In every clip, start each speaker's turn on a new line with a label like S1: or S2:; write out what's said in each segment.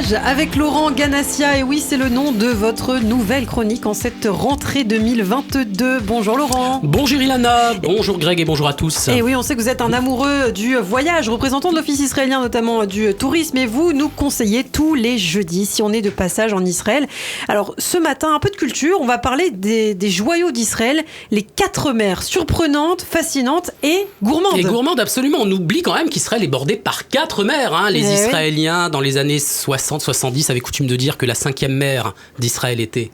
S1: voyage avec Laurent Ganassia. Et oui, c'est le nom de votre nouvelle chronique en cette rentrée 2022. Bonjour Laurent.
S2: Bonjour Ilana, bonjour Greg et bonjour à tous.
S1: Et oui, on sait que vous êtes un amoureux du voyage, représentant de l'Office israélien notamment du tourisme. Et vous nous conseillez tous les jeudis si on est de passage en Israël. Alors ce matin, un peu de culture, on va parler des joyaux d'Israël, les 4 mers surprenantes, fascinantes et gourmandes.
S2: Et gourmandes, absolument. On oublie quand même qu'Israël est bordé par 4 mers. Les Israéliens, dans les années 60-70, avaient coutume de dire que la 5e mer d'Israël était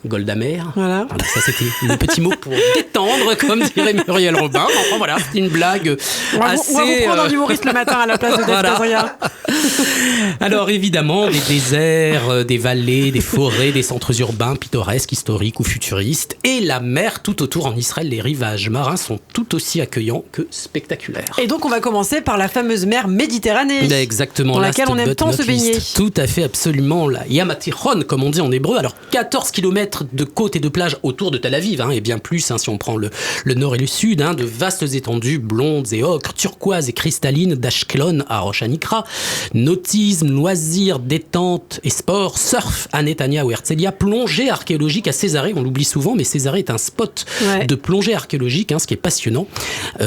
S2: Golda Meir. Voilà. Ça, c'était le petit mot pour détendre, comme dirait Muriel Robin. Enfin, voilà, c'est une blague assez...
S1: On va vous prendre un humoriste le matin à la place de Dave Kazria.
S2: Alors, évidemment, des déserts, des vallées, des forêts, des centres urbains pittoresques, historiques ou futuristes. Et la mer tout autour en Israël, les rivages marins sont tout aussi accueillants que spectaculaires.
S1: Et donc, on va commencer par la fameuse mer Méditerranée.
S2: Exactement.
S1: Dans laquelle on aime tant se baigner.
S2: Tout à fait, absolument. La Yam HaTichon, comme on dit en hébreu. Alors, 14 km de côtes et de plages autour de Tel Aviv, et bien plus si on prend le nord et le sud, de vastes étendues blondes et ocres, turquoises et cristallines, d'Ashkelon à Rosh Hanikra, nautisme, loisirs, détente et sport, surf à Netanya ou Herzliya, plongée archéologique à Césarée, on l'oublie souvent, mais Césarée est un spot de plongée archéologique, ce qui est passionnant,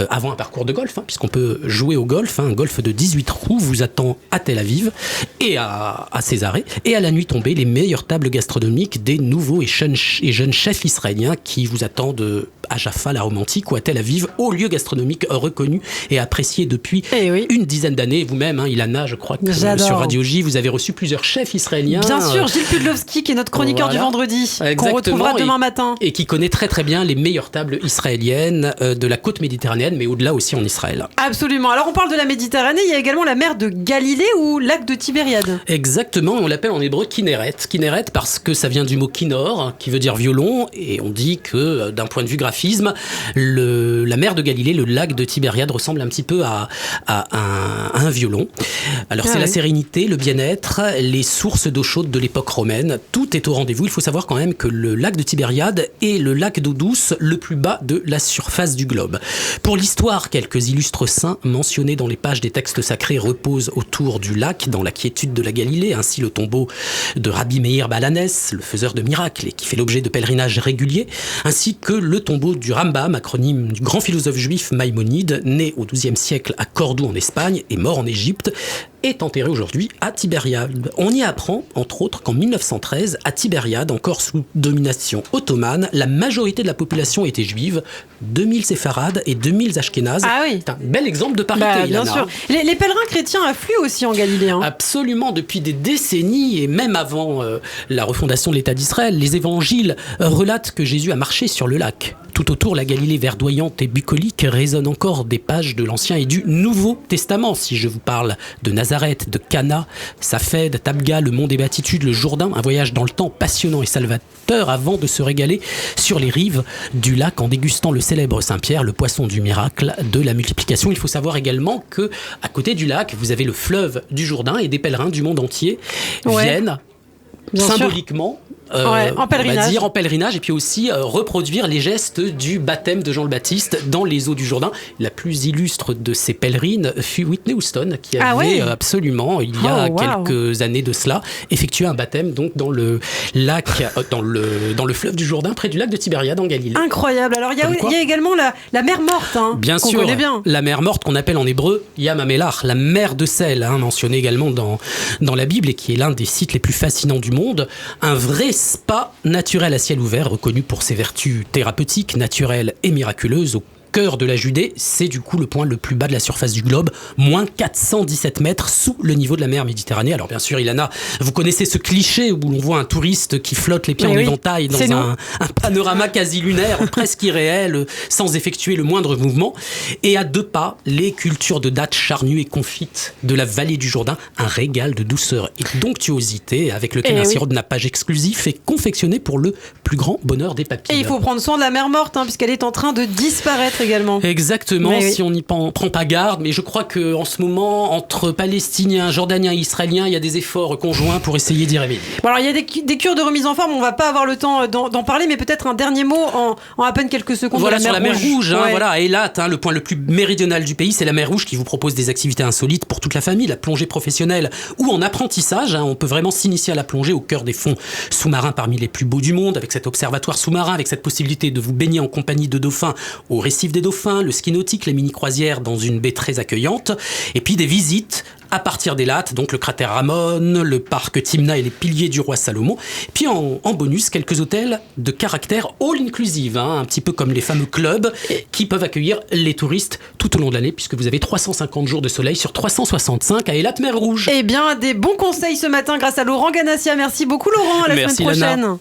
S2: avant un parcours de golf, puisqu'on peut jouer au golf, un golf de 18 trous vous attend à Tel Aviv et à Césarée, et à la nuit tombée, les meilleures tables gastronomiques des nouveaux et jeunes chefs israéliens qui vous attendent à Jaffa, la romantique, ou à Tel Aviv, haut lieu gastronomique reconnu et apprécié depuis une dizaine d'années. Vous-même, Ilana, je crois que sur Radio J, vous avez reçu plusieurs chefs israéliens.
S1: Bien sûr, Gilles Pudlowski, qui est notre chroniqueur du vendredi, qu'on retrouvera demain matin.
S2: Et qui connaît très très bien les meilleures tables israéliennes de la côte méditerranéenne, mais au-delà aussi en Israël.
S1: Absolument. Alors on parle de la Méditerranée, il y a également la mer de Galilée ou lac de Tibériade.
S2: Exactement, on l'appelle en hébreu Kinneret. Kinneret parce que ça vient du mot kinnor, qui veut dire violon, et on dit que d'un point de vue graphisme, la mer de Galilée, le lac de Tibériade ressemble un petit peu à un violon. Alors c'est la sérénité, le bien-être, les sources d'eau chaude de l'époque romaine, tout est au rendez-vous. Il faut savoir quand même que le lac de Tibériade est le lac d'eau douce le plus bas de la surface du globe. Pour l'histoire, quelques illustres saints mentionnés dans les pages des textes sacrés reposent autour du lac, dans la quiétude de la Galilée, ainsi le tombeau de Rabbi Meir Balanès, le faiseur de miracles et qui fait l'objet de pèlerinages réguliers, ainsi que le tombeau du Rambam, acronyme du grand philosophe juif Maïmonide, né au XIIe siècle à Cordoue en Espagne et mort en Égypte, est enterré aujourd'hui à Tibériade. On y apprend, entre autres, qu'en 1913, à Tibériade, encore sous domination ottomane, la majorité de la population était juive, 2000 séfarades et 2000 ashkénazes. Ah oui. C'est un bel exemple de parité,
S1: bien sûr. Les pèlerins chrétiens affluent aussi en Galilée.
S2: Absolument, depuis des décennies et même avant la refondation de l'État d'Israël, les évangiles relatent que Jésus a marché sur le lac. Tout autour, la Galilée verdoyante et bucolique résonne encore des pages de l'Ancien et du Nouveau Testament. Si je vous parle de Nazareth, de Cana, Safed, Tabga, le Mont des Béatitudes, le Jourdain, un voyage dans le temps passionnant et salvateur avant de se régaler sur les rives du lac en dégustant le célèbre Saint-Pierre, le poisson du miracle de la multiplication. Il faut savoir également que à côté du lac, vous avez le fleuve du Jourdain et des pèlerins du monde entier viennent symboliquement
S1: en pèlerinage.
S2: On va dire en pèlerinage, et puis aussi reproduire les gestes du baptême de Jean le Baptiste dans les eaux du Jourdain. La plus illustre de ces pèlerines fut Whitney Houston, qui avait absolument, il y a quelques années de cela, effectué un baptême donc dans le lac, dans le fleuve du Jourdain, près du lac de Tibériade en Galilée.
S1: Incroyable. Alors il y a également la mer morte,
S2: bien sûr, connaît bien. La mer morte qu'on appelle en hébreu Yam HaMelach, la mer de sel, mentionnée également dans la Bible et qui est l'un des sites les plus fascinants du monde. Un vrai spa naturel à ciel ouvert, reconnu pour ses vertus thérapeutiques, naturelles et miraculeuses, au cœur de la Judée. C'est du coup le point le plus bas de la surface du globe, moins 417 mètres sous le niveau de la mer Méditerranée. Alors bien sûr, Ilana, vous connaissez ce cliché où l'on voit un touriste qui flotte les pieds en éventail dans un panorama quasi lunaire, presque irréel, sans effectuer le moindre mouvement. Et à 2 pas, les cultures de dattes charnues et confites de la vallée du Jourdain, un régal de douceur et d'onctuosité avec lequel un sirop de nappage exclusif est confectionné pour le plus grand bonheur des papilles.
S1: Et il faut prendre soin de la mer morte, puisqu'elle est en train de disparaître. peut-être également.
S2: Exactement, si on n'y prend pas garde. Mais je crois qu'en ce moment, entre Palestiniens, Jordaniens et Israéliens, il y a des efforts conjoints pour essayer d'y remédier.
S1: Bon, alors il y a des cures de remise en forme, on va pas avoir le temps d'en parler, mais peut-être un dernier mot en à peine quelques secondes.
S2: Voilà, sur la mer Rouge. Voilà. Et là, le point le plus méridional du pays, c'est la mer Rouge qui vous propose des activités insolites pour toute la famille, la plongée professionnelle ou en apprentissage. On peut vraiment s'initier à la plongée au cœur des fonds sous-marins parmi les plus beaux du monde, avec cet observatoire sous-marin, avec cette possibilité de vous baigner en compagnie de dauphins au récif des dauphins, le ski nautique, les mini-croisières dans une baie très accueillante, et puis des visites à partir des lattes, donc le cratère Ramon, le parc Timna et les piliers du roi Salomon. Puis en bonus, quelques hôtels de caractère all-inclusive, un petit peu comme les fameux clubs qui peuvent accueillir les touristes tout au long de l'année, puisque vous avez 350 jours de soleil sur 365 à Eilat Mer Rouge.
S1: Eh bien, des bons conseils ce matin grâce à Laurent Ganassia. Merci beaucoup Laurent, à la semaine prochaine. Lana.